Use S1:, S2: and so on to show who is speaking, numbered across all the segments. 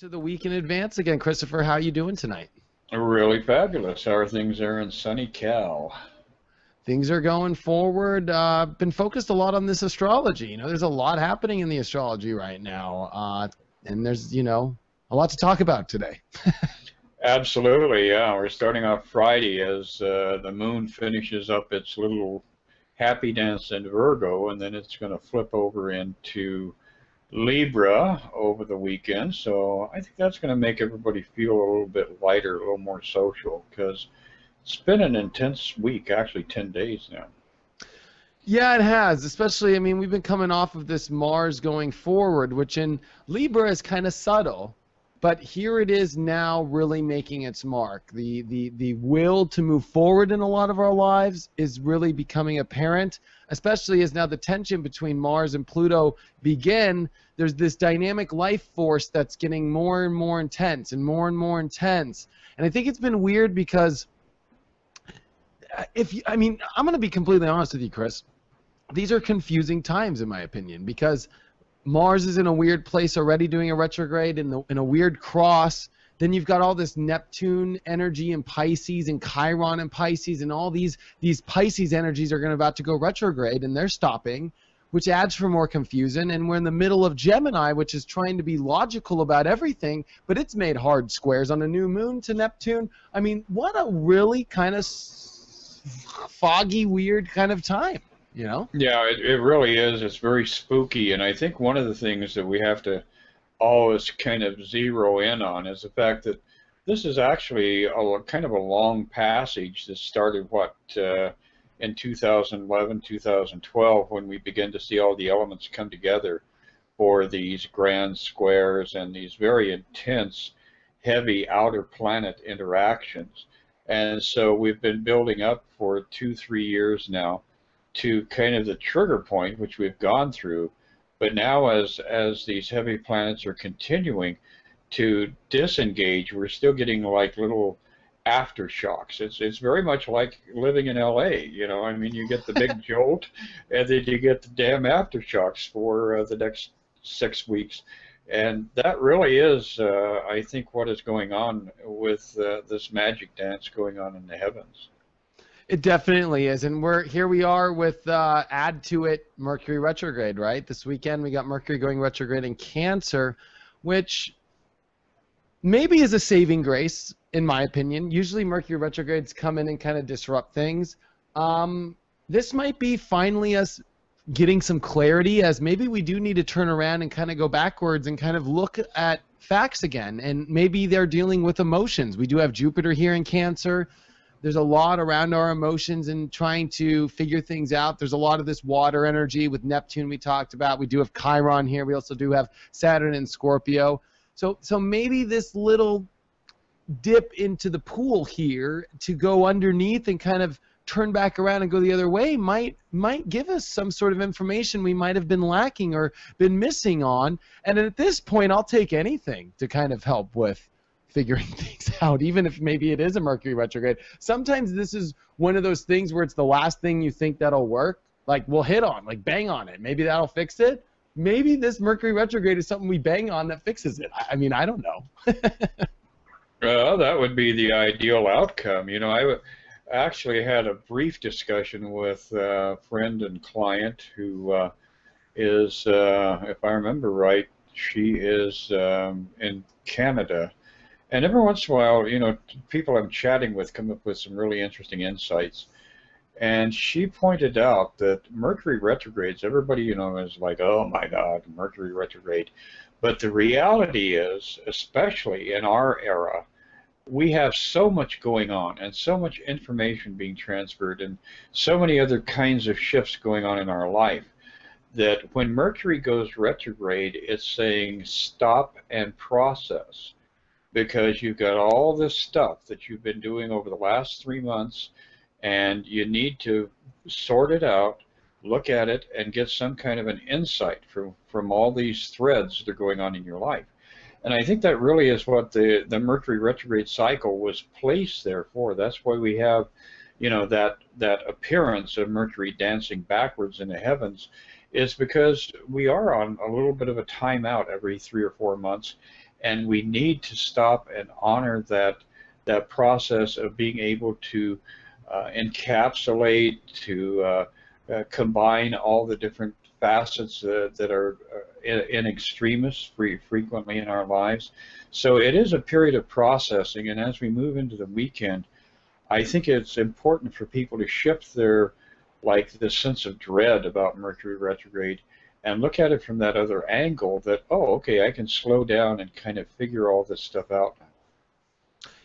S1: to the week in advance again. Christopher, how are you doing tonight?
S2: Really fabulous. How are things there in sunny Cal?
S1: Things are going forward. Been focused a lot on this astrology. There's a lot happening in the astrology right now. And there's, a lot to talk about today.
S2: Absolutely, yeah. We're starting off Friday as the moon finishes up its little happy dance in Virgo, and then it's going to flip over into Libra over the weekend. So I think that's going to make everybody feel a little bit lighter, a little more social, because it's been an intense week, actually 10 days now.
S1: Yeah, it has. Especially, we've been coming off of this Mars going forward, which in Libra is kind of subtle. But here it is now really making its mark. The will to move forward in a lot of our lives is really becoming apparent, especially as now the tension between Mars and Pluto begin. There's this dynamic life force that's getting more and more intense and more intense. And I think it's been weird because I'm going to be completely honest with you, Chris. These are confusing times, in my opinion, because Mars is in a weird place already doing a retrograde in a weird cross. Then you've got all this Neptune energy in Pisces and Chiron in Pisces, and all these Pisces energies are about to go retrograde, and they're stopping, which adds for more confusion. And we're in the middle of Gemini, which is trying to be logical about everything, but it's made hard squares on a new moon to Neptune. What a really kind of foggy, weird kind of time.
S2: Yeah, it really is. It's very spooky, and I think one of the things that we have to always kind of zero in on is the fact that this is actually kind of a long passage that started, in 2011, 2012, when we begin to see all the elements come together for these grand squares and these very intense, heavy outer planet interactions. And so we've been building up for 2-3 years now to kind of the trigger point, which we've gone through. But now as these heavy planets are continuing to disengage, we're still getting like little aftershocks. It's very much like living in LA, you get the big jolt, and then you get the damn aftershocks for the next 6 weeks. And that really is, I think, what is going on with this magic dance going on in the heavens.
S1: It definitely is, and here we are with add to it Mercury retrograde, right? This weekend we got Mercury going retrograde in Cancer, which maybe is a saving grace, in my opinion. Usually Mercury retrogrades come in and kind of disrupt things. This might be finally us getting some clarity, as maybe we do need to turn around and kind of go backwards and kind of look at facts again, and maybe they're dealing with emotions. We do have Jupiter here in Cancer. There's a lot around our emotions and trying to figure things out. There's a lot of this water energy with Neptune we talked about. We do have Chiron here. We also do have Saturn and Scorpio. So maybe this little dip into the pool here to go underneath and kind of turn back around and go the other way might give us some sort of information we might have been lacking or been missing on. And at this point, I'll take anything to kind of help with figuring things out, even if maybe it is a Mercury retrograde. Sometimes this is one of those things where it's the last thing you think that'll work. Like, we'll hit on, like bang on it. Maybe that'll fix it. Maybe this Mercury retrograde is something we bang on that fixes it. I don't know.
S2: Well, that would be the ideal outcome. I actually had a brief discussion with a friend and client who is, if I remember right, she is in Canada. And every once in a while, people I'm chatting with come up with some really interesting insights. And she pointed out that Mercury retrogrades, everybody, is like, oh my God, Mercury retrograde. But the reality is, especially in our era, we have so much going on and so much information being transferred and so many other kinds of shifts going on in our life that when Mercury goes retrograde, it's saying stop and process. Because you've got all this stuff that you've been doing over the last 3 months, and you need to sort it out, look at it, and get some kind of an insight from all these threads that are going on in your life. And I think that really is what the Mercury retrograde cycle was placed there for. That's why we have, that appearance of Mercury dancing backwards in the heavens, is because we are on a little bit of a timeout every 3 or 4 months. and we need to stop and honor that process of being able to encapsulate, to combine all the different facets that are in extremis frequently in our lives. So it is a period of processing, and as we move into the weekend, I think it's important for people to shift their, like, the sense of dread about Mercury retrograde and look at it from that other angle that, oh, okay, I can slow down and kind of figure all this stuff out.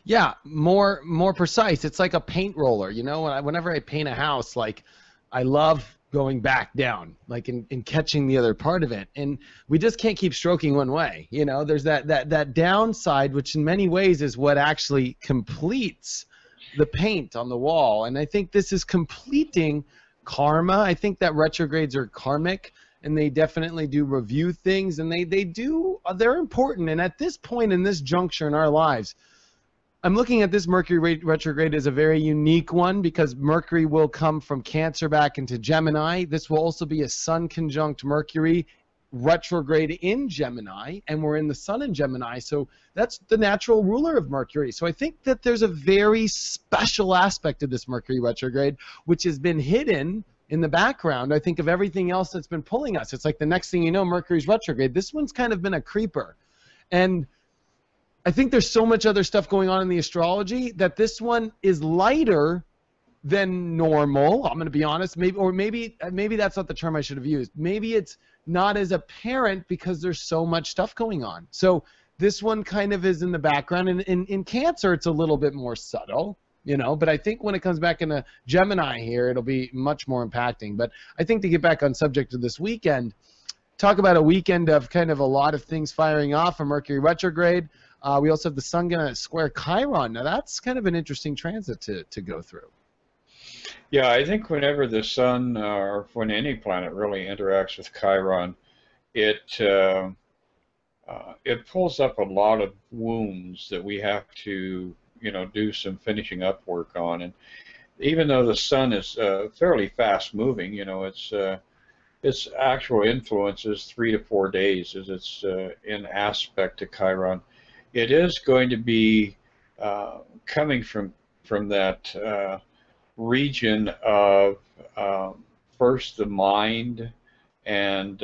S1: Yeah, more precise. It's like a paint roller, you know. Whenever I paint a house, like, I love going back down, like in catching the other part of it, and we just can't keep stroking one way. You know, there's that downside, which in many ways is what actually completes the paint on the wall. And I think this is completing karma. I think that retrogrades are karmic, and they definitely do review things, and they're important. And at this point in this juncture in our lives, I'm looking at this Mercury retrograde as a very unique one because Mercury will come from Cancer back into Gemini. This will also be a Sun conjunct Mercury retrograde in Gemini, and we're in the Sun in Gemini, so that's the natural ruler of Mercury. So I think that there's a very special aspect of this Mercury retrograde which has been hidden in the background, I think, of everything else that's been pulling us. It's like the next thing you know, Mercury's retrograde. This one's kind of been a creeper. And I think there's so much other stuff going on in the astrology that this one is lighter than normal. I'm going to be honest. Maybe that's not the term I should have used. Maybe it's not as apparent because there's so much stuff going on. So this one kind of is in the background. And in Cancer, it's a little bit more subtle, you know. But I think when it comes back into Gemini here, it'll be much more impacting. But I think to get back on subject of this weekend, talk about a weekend of kind of a lot of things firing off from Mercury retrograde. We also have the Sun going to square Chiron. Now, that's kind of an interesting transit to go through.
S2: Yeah, I think whenever the Sun, or when any planet really interacts with Chiron, it pulls up a lot of wounds that we have to, you know, do some finishing up work on. And even though the Sun is fairly fast moving, you know, its actual influence is 3 to 4 days as it's in aspect to Chiron. It is going to be coming from that region of first the mind, and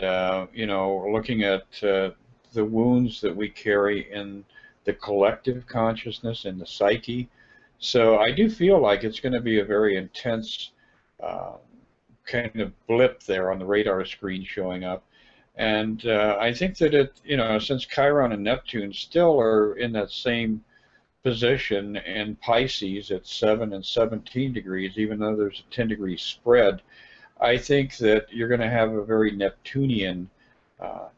S2: you know, looking at the wounds that we carry in the collective consciousness and the psyche. So I do feel like it's going to be a very intense kind of blip there on the radar screen showing up. And I think that it, you know, since Chiron and Neptune still are in that same position in Pisces at 7 and 17 degrees, even though there's a 10-degree spread, I think that you're going to have a very Neptunian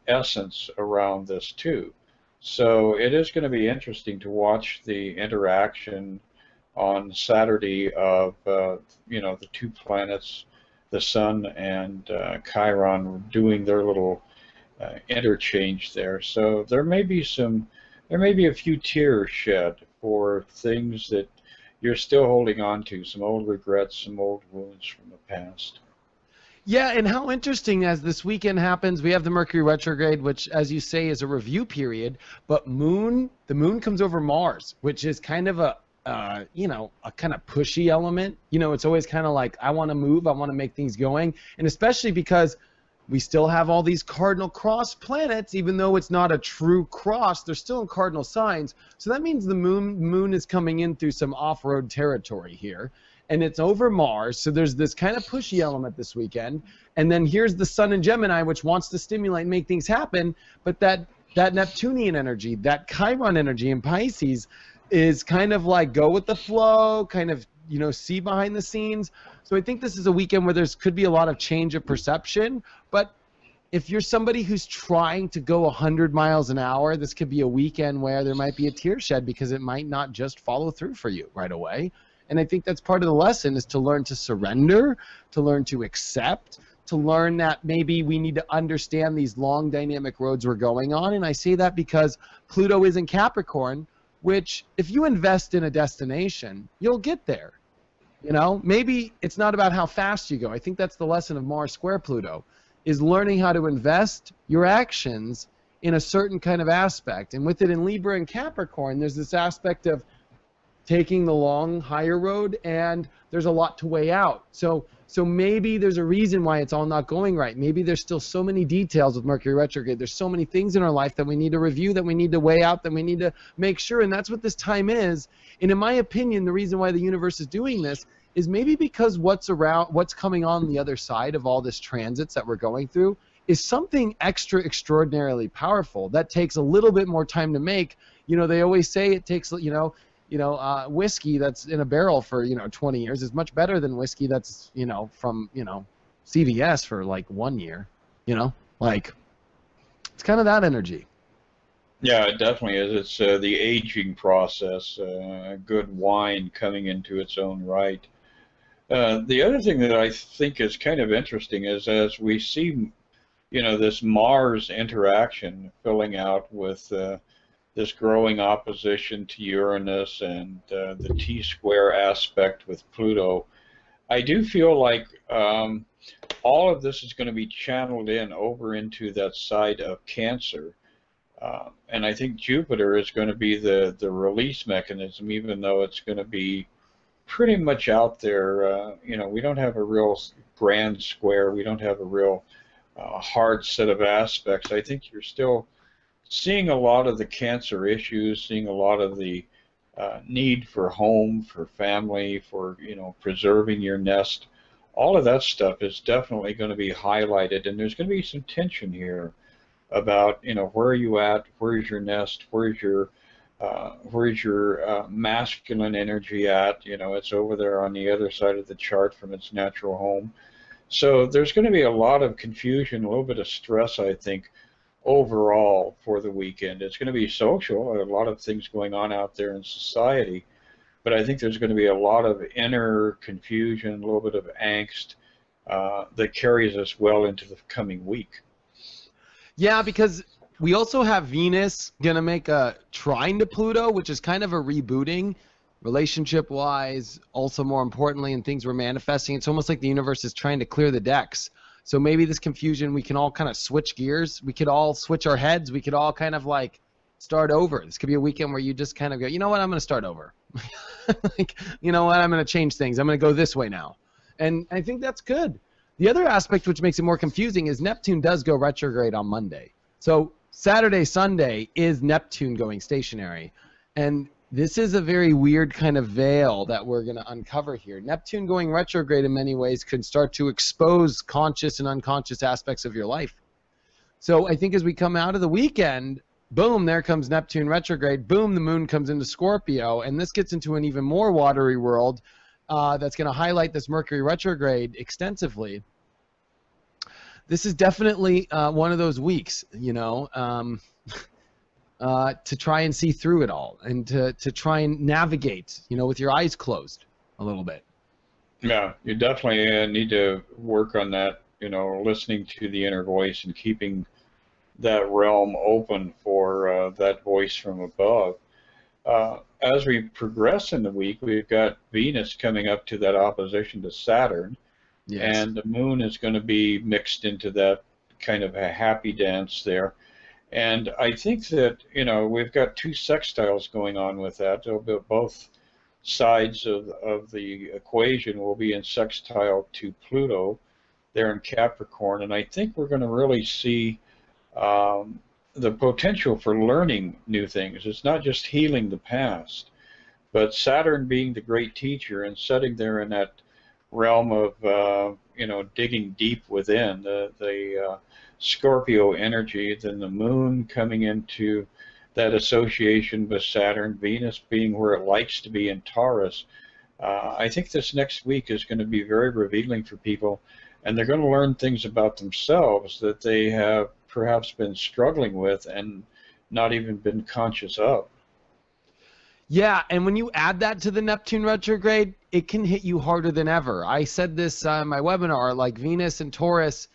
S2: essence around this too. So it is going to be interesting to watch the interaction on Saturday of, you know, the two planets, the Sun and Chiron, doing their little interchange there. So there may be a few tears shed for things that you're still holding on to, some old regrets, some old wounds from the past.
S1: Yeah, and how interesting as this weekend happens, we have the Mercury retrograde, which, as you say, is a review period, but the moon comes over Mars, which is kind of a you know, a kind of pushy element. You know, it's always kind of like, I want to move, I want to make things going, and especially because we still have all these cardinal cross planets, even though it's not a true cross, they're still in cardinal signs. So that means the moon is coming in through some off-road territory here, and it's over Mars. So there's this kind of pushy element this weekend, and then here's the Sun in Gemini, which wants to stimulate and make things happen, but that Neptunian energy, that Chiron energy in Pisces, is kind of like go with the flow, kind of, you know, see behind the scenes. So I think this is a weekend where could be a lot of change of perception. But if you're somebody who's trying to go 100 miles an hour, this could be a weekend where there might be a tear shed because it might not just follow through for you right away. And I think that's part of the lesson, is to learn to surrender, to learn to accept, to learn that maybe we need to understand these long dynamic roads we're going on. And I say that because Pluto is in Capricorn, which, if you invest in a destination, you'll get there. You know, maybe it's not about how fast you go. I think that's the lesson of Mars square Pluto, is learning how to invest your actions in a certain kind of aspect. And with it in Libra and Capricorn, there's this aspect of taking the long, higher road, and there's a lot to weigh out. So maybe there's a reason why it's all not going right. Maybe there's still so many details with Mercury retrograde. There's so many things in our life that we need to review, that we need to weigh out, that we need to make sure, and that's what this time is. And in my opinion, the reason why the universe is doing this is maybe because what's coming on the other side of all this transits that we're going through is something extraordinarily powerful that takes a little bit more time to make. You know, they always say it takes, whiskey that's in a barrel for, 20 years is much better than whiskey that's, from, CVS for like 1 year, like it's kind of that energy.
S2: Yeah, it definitely is. It's the aging process, good wine coming into its own right. The other thing that I think is kind of interesting is as we see, this Mars interaction filling out with this growing opposition to Uranus and the T-square aspect with Pluto, I do feel like all of this is going to be channeled over into that side of Cancer. And I think Jupiter is going to be the release mechanism, even though it's going to be pretty much out there. We don't have a real grand square. We don't have a real hard set of aspects. I think you're still seeing a lot of the Cancer issues, seeing a lot of the need for home, for family, for preserving your nest. All of that stuff is definitely going to be highlighted, and there's going to be some tension here about where are you at, where's your nest, where's your masculine energy at. It's over there on the other side of the chart from its natural home. So there's going to be a lot of confusion, a little bit of stress, I think, overall for the weekend. It's going to be social, a lot of things going on out there in society, but I think there's going to be a lot of inner confusion, a little bit of angst that carries us well into the coming week.
S1: Yeah, because we also have Venus going to make a trine to Pluto, which is kind of a rebooting relationship-wise, also more importantly in things we're manifesting. It's almost like the universe is trying to clear the decks. So maybe this confusion, we can all kind of switch gears. We could all switch our heads. We could all kind of like start over. This could be a weekend where you just kind of go, you know what, I'm going to start over. Like, you know what, I'm going to change things. I'm going to go this way now. And I think that's good. The other aspect which makes it more confusing is Neptune does go retrograde on Monday. So Saturday, Sunday is Neptune going stationary. And this is a very weird kind of veil that we're going to uncover here. Neptune going retrograde in many ways could start to expose conscious and unconscious aspects of your life. So I think as we come out of the weekend, boom, there comes Neptune retrograde. Boom, the moon comes into Scorpio. And this gets into an even more watery world that's going to highlight this Mercury retrograde extensively. This is definitely one of those weeks, to try and see through it all and to try and navigate, with your eyes closed a little bit.
S2: Yeah, you definitely need to work on that, listening to the inner voice and keeping that realm open for that voice from above. As we progress in the week, we've got Venus coming up to that opposition to Saturn. Yes. And the moon is going to be mixed into that kind of a happy dance there. And I think that, we've got two sextiles going on with that. Both sides of the equation will be in sextile to Pluto there in Capricorn. And I think we're going to really see the potential for learning new things. It's not just healing the past, but Saturn being the great teacher and sitting there in that realm of digging deep within the Scorpio energy, then the moon coming into that association with Saturn, Venus being where it likes to be in Taurus. I think this next week is going to be very revealing for people, and they're going to learn things about themselves that they have perhaps been struggling with and not even been conscious of.
S1: Yeah, and when you add that to the Neptune retrograde, it can hit you harder than ever. I said this on my webinar, like Venus and Taurus,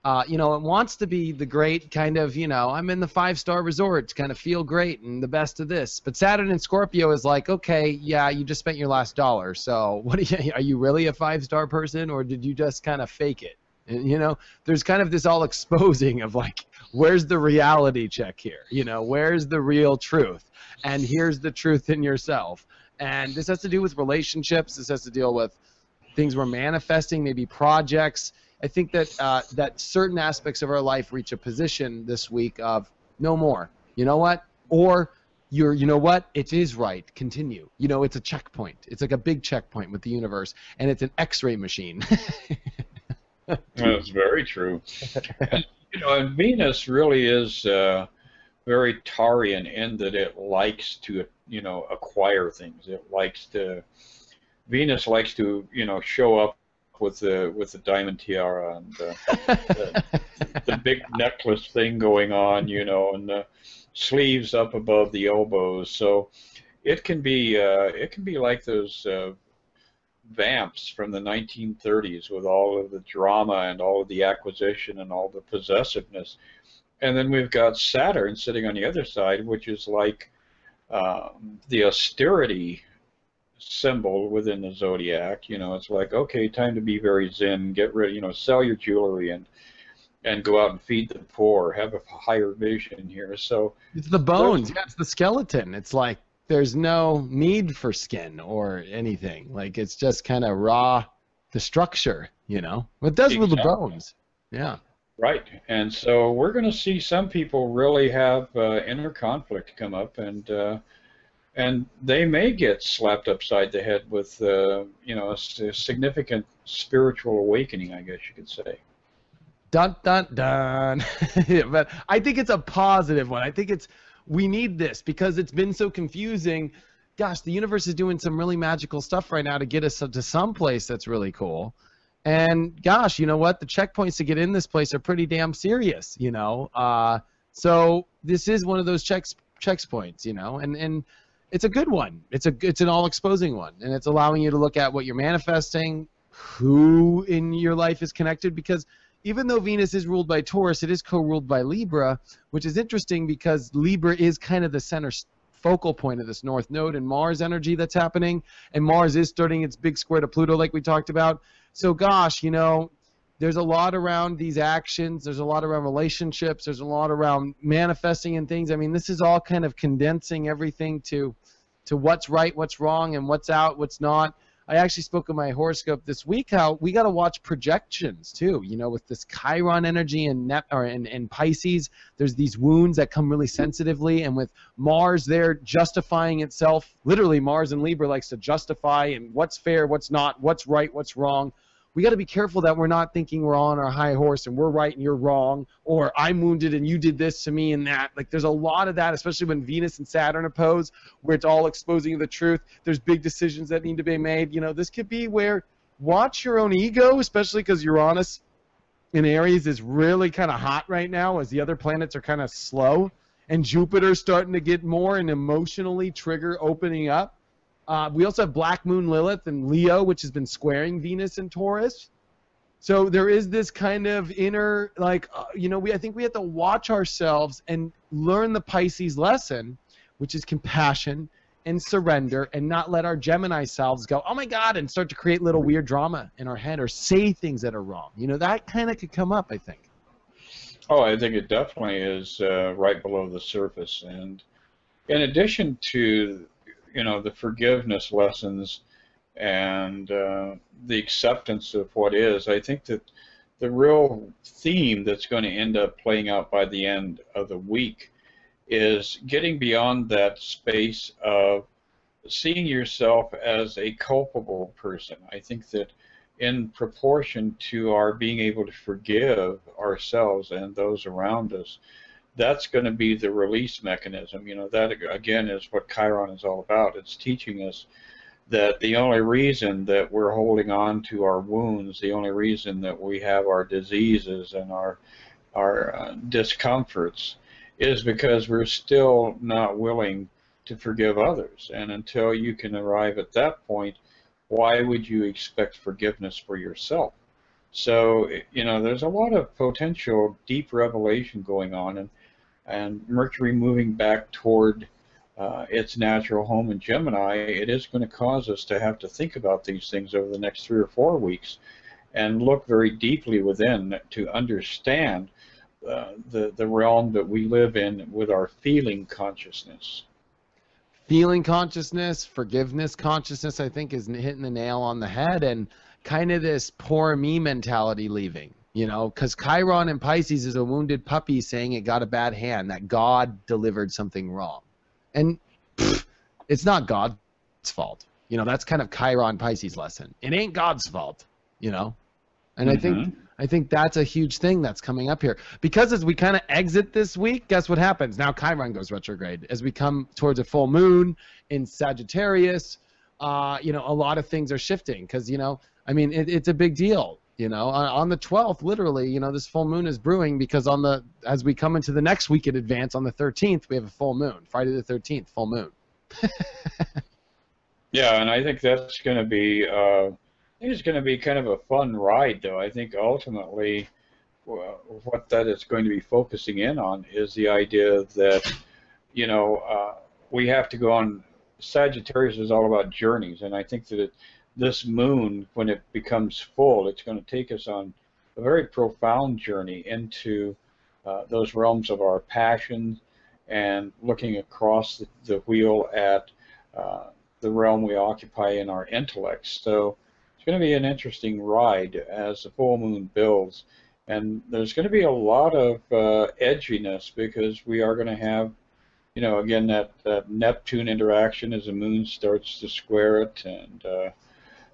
S1: it wants to be the great kind of, I'm in the 5-star resort, kind of feel great and the best of this. But Saturn and Scorpio is like, okay, yeah, you just spent your last dollar. So what are you really a 5-star person, or did you just kind of fake it? And, you know, there's kind of this all exposing of like, where's the reality check here? You know, where's the real truth? And here's the truth in yourself. And this has to do with relationships. This has to deal with things we're manifesting, maybe projects. I think that that certain aspects of our life reach a position this week of no more. You know what? Or you know what? It is right. Continue. You know, it's a checkpoint. It's like a big checkpoint with the universe, and it's an X-ray machine.
S2: That's very true. And, you know, and Venus really is very Taurean in that it likes to, you know, acquire things. Venus likes to, you know, show up with the diamond tiara and the big necklace thing going on, you know, and the sleeves up above the elbows. So it can be like those vamps from the 1930s with all of the drama and all of the acquisition and all the possessiveness. And then we've got Saturn sitting on the other side, which is like the austerity symbol within the zodiac. You know, it's like, okay, time to be very zen, get rid, you know, sell your jewelry and go out and feed the poor, have a higher vision here. So
S1: it's the bones, yeah, it's the skeleton. It's like there's no need for skin or anything. Like it's just kind of raw, the structure, you know. It does with the bones. Yeah.
S2: Right. And so we're going to see some people really have inner conflict come up, and they may get slapped upside the head with, you know, a significant spiritual awakening, I guess you could say.
S1: Dun, dun, dun. Yeah, but I think it's a positive one. I think we need this because it's been so confusing. Gosh, the universe is doing some really magical stuff right now to get us to some place that's really cool. And gosh, you know what? The checkpoints to get in this place are pretty damn serious, you know. So this is one of those checkpoints, you know, and it's a good one. It's an all-exposing one, and it's allowing you to look at what you're manifesting, who in your life is connected, because even though Venus is ruled by Taurus, it is co-ruled by Libra, which is interesting because Libra is kind of the center focal point of this North Node and Mars energy that's happening, and Mars is starting its big square to Pluto like we talked about. So gosh, you know, there's a lot around these actions, there's a lot around relationships, there's a lot around manifesting and things. I mean, this is all kind of condensing everything to what's right, what's wrong, and what's out, what's not. I actually spoke in my horoscope this week how we got to watch projections too. You know, with this Chiron energy and Pisces, there's these wounds that come really sensitively, and with Mars there justifying itself, literally Mars in Libra likes to justify and what's fair, what's not, what's right, what's wrong. We got to be careful that we're not thinking we're on our high horse and we're right and you're wrong, or I'm wounded and you did this to me and that. Like there's a lot of that, especially when Venus and Saturn oppose, where it's all exposing the truth. There's big decisions that need to be made. You know, this could be where watch your own ego, especially because Uranus in Aries is really kind of hot right now as the other planets are kind of slow, and Jupiter's starting to get more and emotionally trigger opening up. We also have Black Moon Lilith and Leo, which has been squaring Venus and Taurus. So there is this kind of inner, like, you know, I think we have to watch ourselves and learn the Pisces lesson, which is compassion and surrender, and not let our Gemini selves go, oh my God, and start to create little weird drama in our head or say things that are wrong. You know, that kind of could come up, I think.
S2: Oh, I think it definitely is right below the surface. And in addition to, you know, the forgiveness lessons and the acceptance of what is, I think that the real theme that's going to end up playing out by the end of the week is getting beyond that space of seeing yourself as a culpable person. I think that in proportion to our being able to forgive ourselves and those around us, that's going to be the release mechanism. You know, that again is what Chiron is all about. It's teaching us that the only reason that we're holding on to our wounds, the only reason that we have our diseases and our discomforts is because we're still not willing to forgive others. And until you can arrive at that point, why would you expect forgiveness for yourself? So, you know, there's a lot of potential deep revelation going on, and Mercury moving back toward its natural home in Gemini, it is going to cause us to have to think about these things over the next 3 or 4 weeks and look very deeply within to understand the realm that we live in with our feeling consciousness.
S1: Feeling consciousness, forgiveness consciousness, I think, is hitting the nail on the head, and kind of this poor me mentality leaving, you know, because Chiron in Pisces is a wounded puppy saying it got a bad hand, that God delivered something wrong. And it's not God's fault. You know, that's kind of Chiron Pisces lesson. It ain't God's fault, you know. And I think that's a huge thing that's coming up here. Because as we kind of exit this week, guess what happens? Now Chiron goes retrograde. As we come towards a full moon in Sagittarius, you know, a lot of things are shifting. Because, you know, I mean, it's a big deal. You know, on the 12th, literally, you know, this full moon is brewing because as we come into the next week in advance, on the 13th, we have a full moon. Friday the 13th, full moon.
S2: Yeah, and I think that's going to be... I think it's going to be kind of a fun ride, though. I think ultimately what that is going to be focusing in on is the idea that, you know, we have to go on. Sagittarius is all about journeys, and I think that this moon, when it becomes full, it's going to take us on a very profound journey into those realms of our passions and looking across the wheel at the realm we occupy in our intellect. So it's going to be an interesting ride as the full moon builds, and there's going to be a lot of edginess because we are going to have, you know, again, that Neptune interaction as the moon starts to square it, and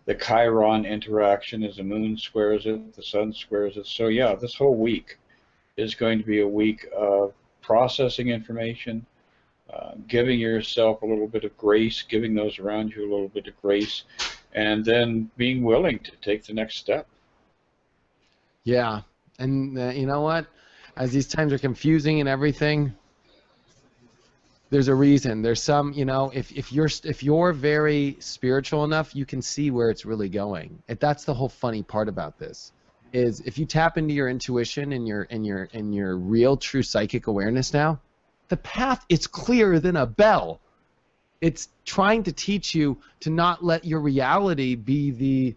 S2: the Chiron interaction as the moon squares it, the sun squares it. So yeah, this whole week is going to be a week of processing information, giving yourself a little bit of grace, giving those around you a little bit of grace, and then being willing to take the next step.
S1: Yeah, and you know what? As these times are confusing and everything, there's a reason. There's some, you know, if you're very spiritual enough, you can see where it's really going. That's the whole funny part about this, is if you tap into your intuition and your real true psychic awareness now, the path is clearer than a bell. It's trying to teach you to not let your reality be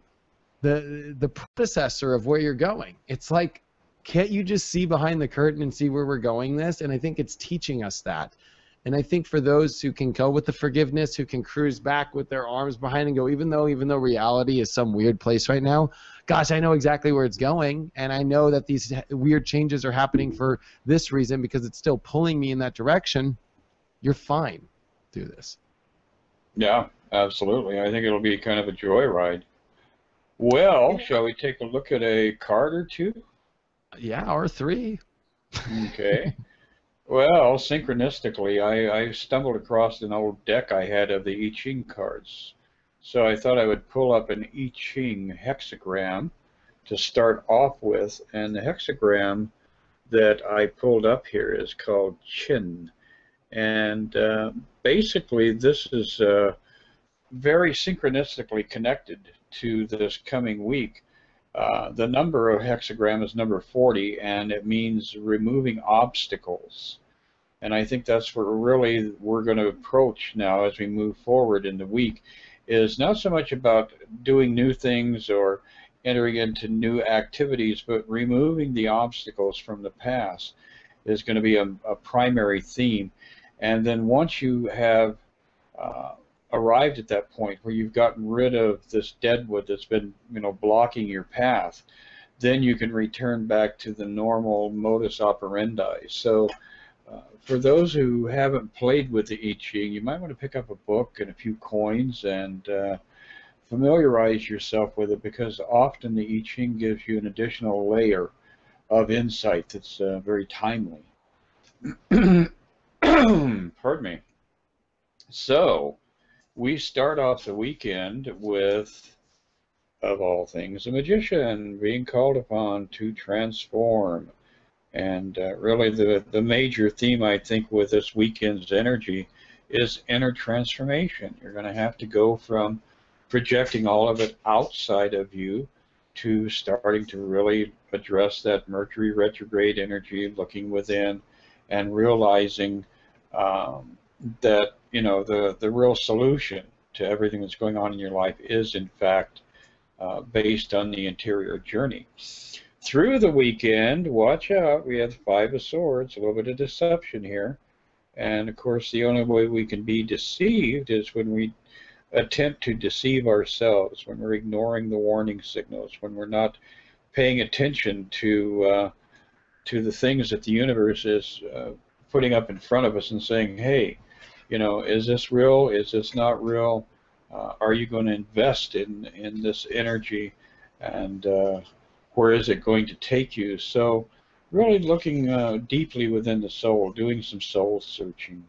S1: the predecessor of where you're going. It's like, can't you just see behind the curtain and see where we're going this? And I think it's teaching us that. And I think for those who can go with the forgiveness, who can cruise back with their arms behind and go, even though reality is some weird place right now, gosh, I know exactly where it's going, and I know that these weird changes are happening for this reason because it's still pulling me in that direction. You're fine through this.
S2: Yeah, absolutely. I think it'll be kind of a joyride. Well, shall we take a look at a card or two?
S1: Yeah, or three.
S2: Okay. Well, synchronistically, I stumbled across an old deck I had of the I-Ching cards. So I thought I would pull up an I-Ching hexagram to start off with. And the hexagram that I pulled up here is called Chin. And basically, this is very synchronistically connected to this coming week. The number of hexagram is number 40, and it means removing obstacles. And I think that's what really we're going to approach now as we move forward in the week, is not so much about doing new things or entering into new activities, but removing the obstacles from the past is going to be a primary theme. And then once you have arrived at that point where you've gotten rid of this deadwood that's been, you know, blocking your path, then you can return back to the normal modus operandi. So for those who haven't played with the I-Ching, you might want to pick up a book and a few coins and familiarize yourself with it, because often the I-Ching gives you an additional layer of insight that's very timely. Pardon me. So we start off the weekend with, of all things, a magician being called upon to transform. And really the major theme, I think, with this weekend's energy is inner transformation. You're going to have to go from projecting all of it outside of you to starting to really address that Mercury retrograde energy, looking within and realizing that, you know, the real solution to everything that's going on in your life is, in fact, based on the interior journey. Through the weekend, watch out, we have the Five of Swords, a little bit of deception here. And of course, the only way we can be deceived is when we attempt to deceive ourselves, when we're ignoring the warning signals, when we're not paying attention to the things that the universe is putting up in front of us and saying, hey, you know, is this real? Is this not real? Are you going to invest in this energy? And where is it going to take you? So really looking deeply within the soul, doing some soul searching.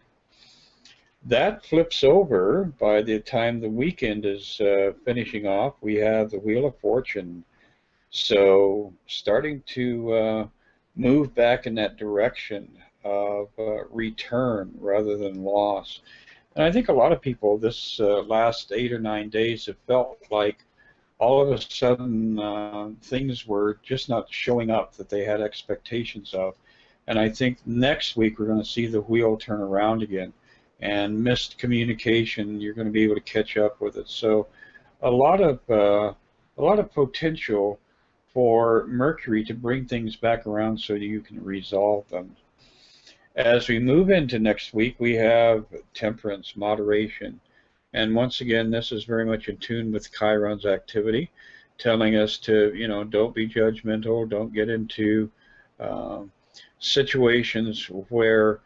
S2: That flips over by the time the weekend is finishing off. We have the Wheel of Fortune. So starting to move back in that direction of return rather than loss. And I think a lot of people this last 8 or 9 days have felt like all of a sudden things were just not showing up that they had expectations of. And I think next week we're going to see the wheel turn around again. And missed communication, you're going to be able to catch up with it. So a lot of potential for Mercury to bring things back around so that you can resolve them. As we move into next week, we have temperance, moderation. And once again, this is very much in tune with Chiron's activity, telling us to, you know, don't be judgmental, don't get into situations where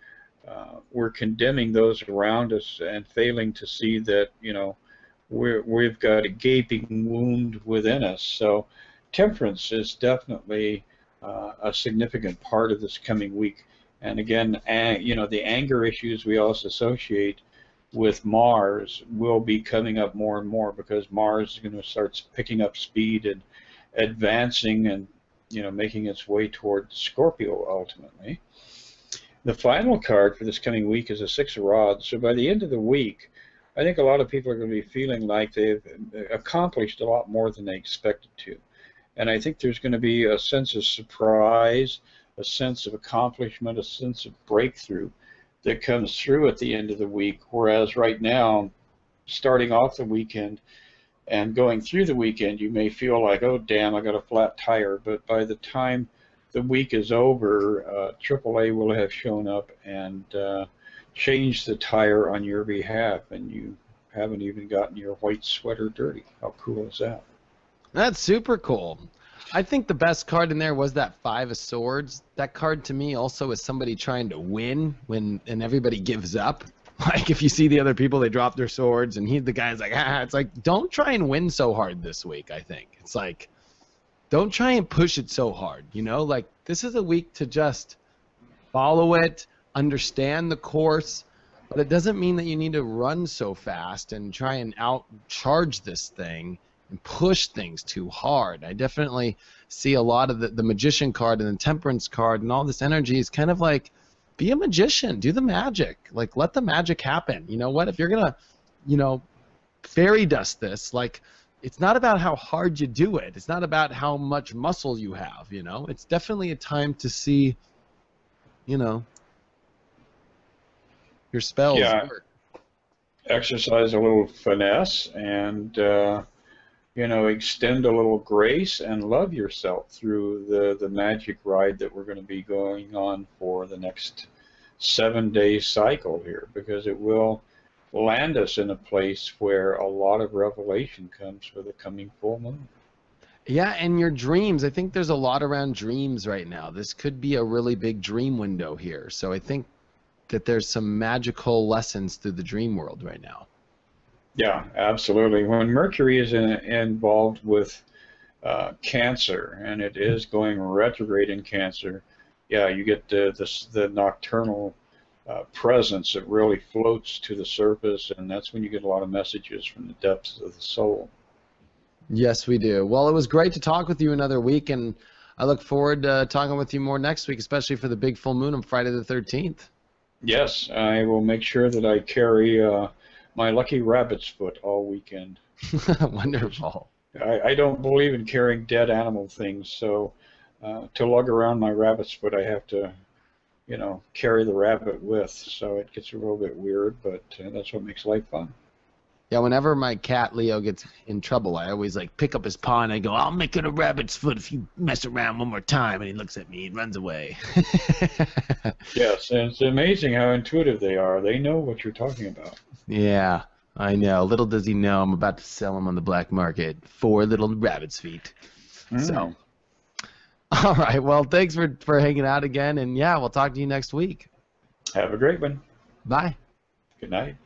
S2: we're condemning those around us and failing to see that, you know, we've got a gaping wound within us. So temperance is definitely a significant part of this coming week. And again, you know, the anger issues we also associate with Mars will be coming up more and more because Mars is going to start picking up speed and advancing and, you know, making its way toward Scorpio ultimately. The final card for this coming week is a Six of Rods. So by the end of the week, I think a lot of people are going to be feeling like they've accomplished a lot more than they expected to. And I think there's going to be a sense of surprise, a sense of accomplishment, a sense of breakthrough that comes through at the end of the week. Whereas right now, starting off the weekend and going through the weekend, you may feel like, oh, damn, I got a flat tire. But by the time the week is over, AAA will have shown up and changed the tire on your behalf, and you haven't even gotten your white sweater dirty. How cool is that?
S1: That's super cool. I think the best card in there was that Five of Swords. That card to me also is somebody trying to win and everybody gives up. Like if you see the other people, they drop their swords, and the guy's like, it's like, don't try and win so hard this week, I think. It's like, don't try and push it so hard, you know? Like, this is a week to just follow it, understand the course, but it doesn't mean that you need to run so fast and try and outcharge this thing and push things too hard. I definitely see a lot of the Magician card and the Temperance card and all this energy is kind of like, be a magician, do the magic. Like, let the magic happen. You know what? If you're going to, you know, fairy dust this, like, it's not about how hard you do it. It's not about how much muscle you have, you know. It's definitely a time to see, you know, your spells work.
S2: Exercise a little finesse and, you know, extend a little grace and love yourself through the magic ride that we're going to be going on for the next 7-day cycle here, because it will land us in a place where a lot of revelation comes for the coming full moon.
S1: Yeah, and your dreams. I think there's a lot around dreams right now. This could be a really big dream window here. So I think that there's some magical lessons through the dream world right now.
S2: Yeah, absolutely. When Mercury is involved with Cancer, and it is going retrograde in Cancer, yeah, you get the nocturnal presence that really floats to the surface, and that's when you get a lot of messages from the depths of the soul.
S1: Yes, we do. Well, it was great to talk with you another week, and I look forward to talking with you more next week, especially for the big full moon on Friday the 13th.
S2: Yes, I will make sure that I carry my lucky rabbit's foot all weekend.
S1: Wonderful.
S2: I don't believe in carrying dead animal things, so to lug around my rabbit's foot, I have to, you know, carry the rabbit with, so it gets a little bit weird, but that's what makes life fun.
S1: Yeah, whenever my cat Leo gets in trouble, I always like pick up his paw and I go, "I'll make it a rabbit's foot if you mess around one more time." And he looks at me and runs away.
S2: Yes, and it's amazing how intuitive they are. They know what you're talking about.
S1: Yeah, I know. Little does he know I'm about to sell him on the black market. 4 little rabbit's feet. So, all right. Well, thanks for hanging out again. And yeah, we'll talk to you next week.
S2: Have a great one.
S1: Bye.
S2: Good night.